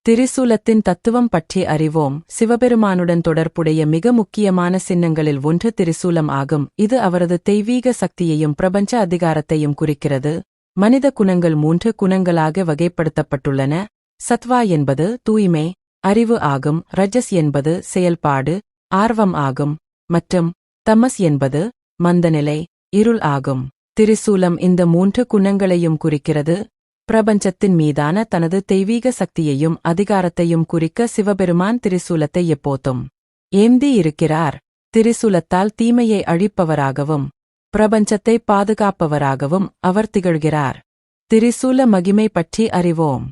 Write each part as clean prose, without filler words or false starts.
திரிசூலத்தின் தத்துவம் பற்றி அறிவோம். சிவபெருமானுடன் தொடர்புடைய மிக முக்கியமான சின்னங்களில் ஒன்று திரிசூலம் ஆகும். இது அவரது தெய்வீக சக்தியையும் பிரபஞ்ச அதிகாரத்தையும் குறிக்கிறது. மனித குணங்கள் 3 குணங்களாக வகைப்படுத்தப்பட்டுள்ளன. சத்வா என்பது தூய்மை, அறிவு ஆகும். ரஜஸ் என்பது செயல்பாடு, ஆர்வம் ஆகும். மற்றும் தமஸ் என்பது மந்தநிலை, இருள் ஆகும். திரிசூலம் இந்த 3 குணங்களையும் குறிக்கிறது. பிரபஞ்சத்தின் மீதான தனது தெய்வீக சக்தியையும் அதிகாரத்தையும் குறிக்க சிவபெருமான் திரிசூலத்தை எப்போதும் ஏந்தி இருக்கிறார். திரிசூலத்தால் தீமையை அழிப்பவராகவும் பிரபஞ்சத்தை பாதுகாப்பவராகவும் அவர் திகழ்கிறார். திரிசூல மகிமை பற்றி அறிவோம்.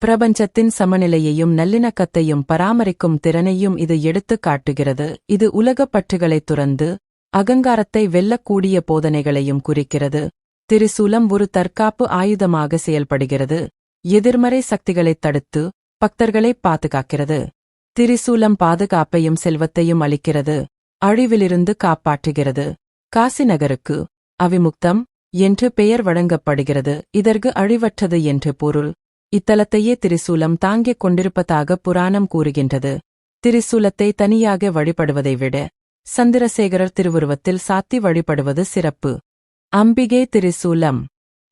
பிரபஞ்சத்தின் சமநிலையையும் நல்லிணக்கத்தையும் பராமரிக்கும் திறனையும் இது எடுத்துக் காட்டுகிறது. இது உலகப் பற்றுகளைத் துறந்து அகங்காரத்தை வெல்லக்கூடிய போதனைகளையும் குறிக்கிறது. திரிசூலம் ஒரு தற்காப்பு ஆயுதமாக செயல்படுகிறது. எதிர்மறை சக்திகளைத் தடுத்து பக்தர்களை பாதுகாக்கிறது. திரிசூலம் பாதுகாப்பையும் செல்வத்தையும் அளிக்கிறது. அழிவிலிருந்து காப்பாற்றுகிறது. காசி நகருக்கு அவிமுக்தம் என்று பெயர் வழங்கப்படுகிறது. இதற்கு அழிவற்றது என்று பொருள். இத்தலத்தையே திரிசூலம் தாங்கிக் கொண்டிருப்பதாக புராணம் கூறுகின்றது. திரிசூலத்தை தனியாக வழிபடுவதை விட சந்திரசேகரர் திருவுருவத்தில் சாத்தி வழிபடுவது சிறப்பு. அம்பிகை திரிசூலம்.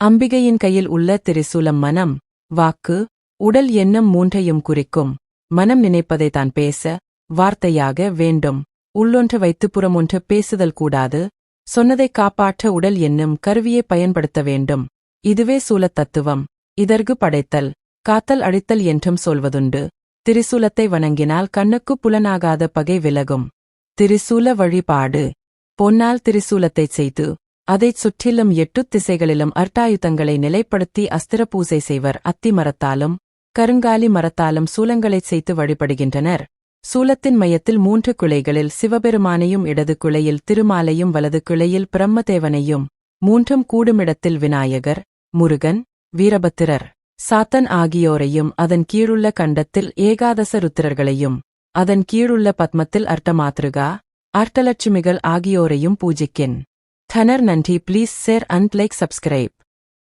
அம்பிகையின் கையில் உள்ள திரிசூலம் மனம், வாக்கு, உடல் எண்ணம் 3ஐயும் குறிக்கும். மனம் நினைப்பதை தான் பேச வார்த்தையாக வேண்டும். உள்ளொன்று வைத்து புறமொன்று பேசுதல் கூடாது. சொன்னதை காப்பாற்ற உடல் என்னும் கருவியை பயன்படுத்த வேண்டும். இதுவே சூலத் தத்துவம். இதற்கு படைத்தல், காத்தல், அழித்தல் என்றும் சொல்வதுண்டு. திரிசூலத்தை வணங்கினால் கண்ணுக்கு புலனாகாத பகை விலகும். திரிசூல வழிபாடு. பொன்னால் திரிசூலத்தைச் செய்து அதைச் சுற்றிலும் 8 திசைகளிலும் அர்த்தாயுதங்களை நிலைப்படுத்தி அஸ்திர பூசை செய்வர். அத்தி மரத்தாலும் கருங்காலி மரத்தாலும் சூலங்களைச் செய்து வழிபடுகின்றனர். சூலத்தின் மையத்தில் 3 கிளைகளில் சிவபெருமானையும், இடது கிளையில் திருமாலையும், வலது கிளையில் பிரம்மதேவனையும், 3ம் கூடுமிடத்தில் விநாயகர், முருகன், வீரபத்திரர், சாத்தன் ஆகியோரையும், அதன் கீழுள்ள கண்டத்தில் ஏகாதச ருத்திரர்களையும், அதன் கீழுள்ள பத்மத்தில் அர்த்தமாத்ருகா, அர்த்தலட்சுமிகள் ஆகியோரையும் பூஜிக்கின். நன்றி. Please share and like, subscribe.